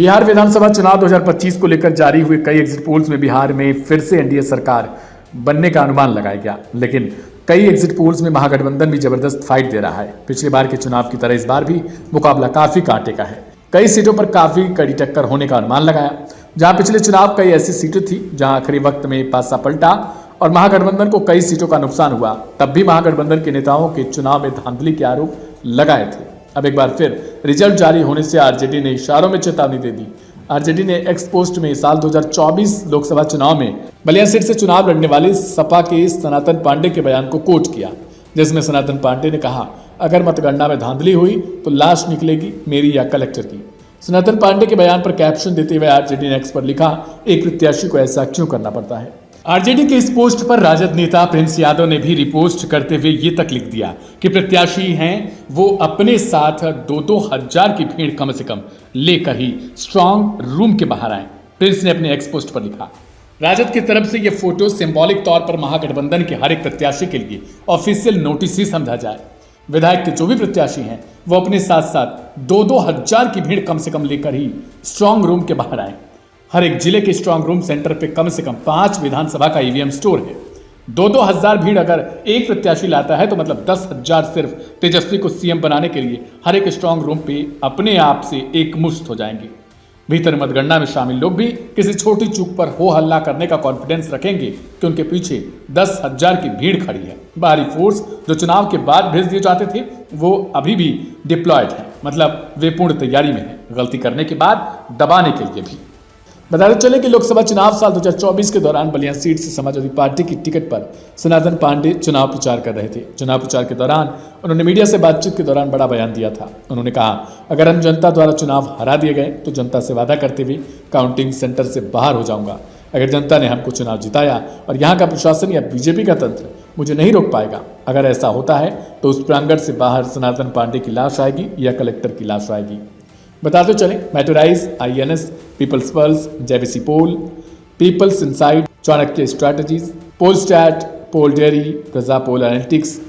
बिहार विधानसभा चुनाव 2025 को लेकर जारी हुए कई एग्जिट पोल्स में बिहार में फिर से एनडीए सरकार बनने का अनुमान लगाया गया, लेकिन कई एग्जिट पोल्स में महागठबंधन भी जबरदस्त फाइट दे रहा है। पिछले बार के चुनाव की तरह इस बार भी मुकाबला काफी कांटे का है। कई सीटों पर काफी कड़ी टक्कर होने का अनुमान लगाया। जहां पिछले चुनाव कई ऐसी सीटें थी जहां आखिरी वक्त में पासा पलटा और महागठबंधन को कई सीटों का नुकसान हुआ, तब भी महागठबंधन के नेताओं के चुनाव में धांधली के आरोप लगाए थे। अब एक बार फिर रिजल्ट जारी होने से आरजेडी ने इशारों में चेतावनी दे दी। आरजेडी ने एक्स पोस्ट में साल 2024 लोकसभा चुनाव में बलिया सीट से चुनाव लड़ने वाले सपा के सनातन पांडे के बयान को कोट किया, जिसमें सनातन पांडे ने कहा, अगर मतगणना में धांधली हुई तो लाश निकलेगी मेरी या कलेक्टर की। सनातन पांडे के बयान पर कैप्शन देते हुए आरजेडी ने एक्स पर लिखा, एक प्रत्याशी को ऐसा क्यों करना पड़ता है। आरजेडी के इस पोस्ट पर राजद नेता प्रिंस यादव ने भी रिपोस्ट करते हुए ये तक लिख दिया कि प्रत्याशी हैं वो अपने साथ 2-2 हजार की भीड़ कम से कम लेकर ही स्ट्रांग रूम के बाहर आए। प्रिंस ने अपने एक्स पोस्ट पर लिखा, राजद की तरफ से ये फोटो सिंबॉलिक तौर पर महागठबंधन के हर एक प्रत्याशी के लिए ऑफिशियल नोटिस ही समझा जाए। विधायक के जो भी प्रत्याशी हैं वो अपने साथ साथ 2-2 हजार की भीड़ कम से कम लेकर ही स्ट्रांग रूम के बाहर आए। हर एक जिले के स्ट्रांग रूम सेंटर पे कम से कम 5 विधानसभा का ईवीएम स्टोर है। 2-2 हजार भीड़ अगर एक प्रत्याशी लाता है तो मतलब 10 हजार सिर्फ तेजस्वी को सीएम बनाने के लिए हर एक स्ट्रांग रूम पे अपने आप से एक मुश्त हो जाएंगे। भीतर मतगणना में शामिल लोग भी किसी छोटी चूक पर हो हल्ला करने का कॉन्फिडेंस रखेंगे कि उनके पीछे 10 हजार की भीड़ खड़ी है। बाहरी फोर्स जो चुनाव के बाद भेज दिए जाते थे वो अभी भी डिप्लॉयड है, मतलब वे पूर्ण तैयारी में है, गलती करने के बाद दबाने के लिए भी। बताते चले कि लोकसभा चुनाव साल 2024 के दौरान बलिया सीट से समाजवादी पार्टी की टिकट पर सनातन पांडे चुनाव प्रचार कर रहे थे। चुनाव प्रचार के दौरान उन्होंने मीडिया से बातचीत के दौरान बड़ा बयान दिया था। उन्होंने कहा, अगर हम जनता द्वारा चुनाव हरा दिए गए तो जनता से वादा करते हुए काउंटिंग सेंटर से बाहर हो जाऊंगा। अगर जनता ने हमको चुनाव जिताया और यहाँ का प्रशासन या बीजेपी का तंत्र मुझे नहीं रोक पाएगा, अगर ऐसा होता है तो उस प्रांगण से बाहर सनातन पांडे की लाश आएगी या कलेक्टर की लाश आएगी। बताते चले, Matrize, IANS, People's Pulse, JBC Poll, People's Insight, Chanakya Strategies, Polstat, Poll Diary, Praja Poll Analytics,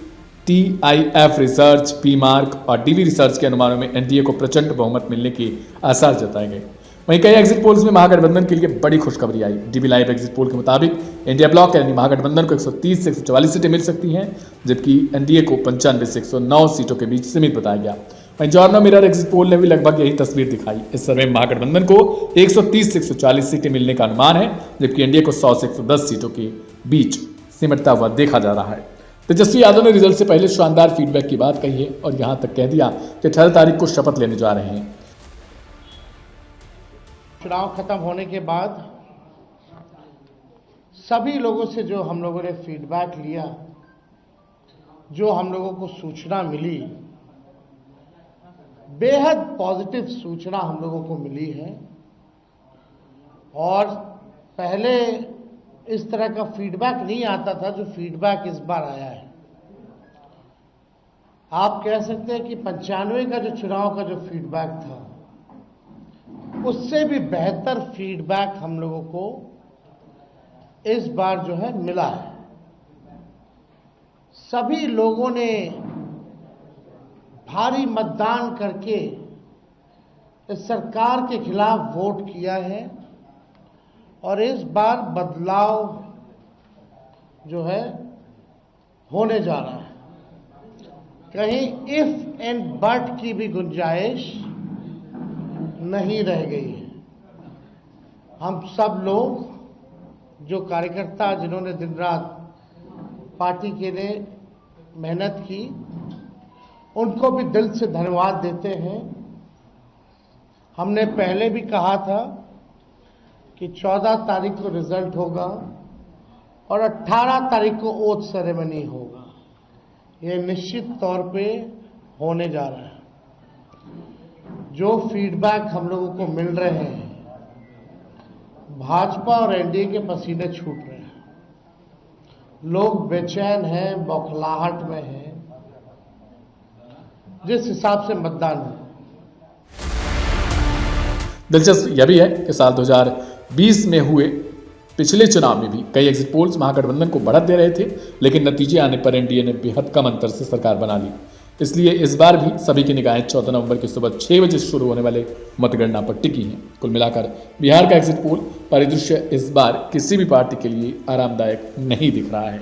TIF Research, P Marq और डीवी रिसर्च के अनुमानों में एनडीए को प्रचंड बहुमत मिलने के आसार जताए गए। वहीं कई एग्जिट पोल्स में महागठबंधन के लिए बड़ी खुशखबरी आई। डीबी लाइव एग्जिट पोल के मुताबिक इंडिया ब्लॉक यानी महागठबंधन को 130 से 144 सीटें मिल सकती हैं, जबकि एनडीए को 95 से 109 सीटों के बीच सीमित बताया गया। वहीं जॉर्नो मिरर एग्जिट पोल ने भी लगभग यही तस्वीर दिखाई। इस सर्वे में महागठबंधन को 130 से 140 सीटें मिलने का अनुमान है, जबकि एनडीए को 100 से 110 सीटों के बीच सिमटता हुआ देखा जा रहा है। तेजस्वी यादव ने रिजल्ट से पहले शानदार फीडबैक की बात कही है और यहां तक कह दिया कि 18 तारीख को शपथ लेने जा रहे हैं। चुनाव खत्म होने के बाद सभी लोगों से जो हम लोगों ने फीडबैक लिया, जो हम लोगों को सूचना मिली, बेहद पॉजिटिव सूचना हम लोगों को मिली है। और पहले इस तरह का फीडबैक नहीं आता था जो फीडबैक इस बार आया है। आप कह सकते हैं कि 95 का जो चुनाव का जो फीडबैक था उससे भी बेहतर फीडबैक हम लोगों को इस बार जो है मिला है। सभी लोगों ने भारी मतदान करके इस सरकार के खिलाफ वोट किया है और इस बार बदलाव जो है होने जा रहा है। कहीं इफ एंड बट की भी गुंजाइश नहीं रह गई है। हम सब लोग जो कार्यकर्ता जिन्होंने दिन रात पार्टी के लिए मेहनत की, उनको भी दिल से धन्यवाद देते हैं। हमने पहले भी कहा था कि 14 तारीख को रिजल्ट होगा और 18 तारीख को ओथ सेरेमनी होगा। ये निश्चित तौर पे होने जा रहा है। जो फीडबैक हम लोगों को मिल रहे हैं, भाजपा और एनडीए के पसीने छूट रहे हैं। लोग बेचैन हैं, बौखलाहट में हैं, जिस हिसाब से मतदान है। दिलचस्प यह भी है कि साल 2020 में हुए पिछले चुनाव में भी कई एग्जिट पोल्स महागठबंधन को बढ़त दे रहे थे, लेकिन नतीजे आने पर एनडीए ने बेहद कम अंतर से सरकार बना ली। इसलिए इस बार भी सभी की निगाहें 14 नवंबर की सुबह 6 बजे शुरू होने वाले मतगणना पर टिकी हैं। कुल मिलाकर बिहार का एग्जिट पोल परिदृश्य इस बार किसी भी पार्टी के लिए आरामदायक नहीं दिख रहा है।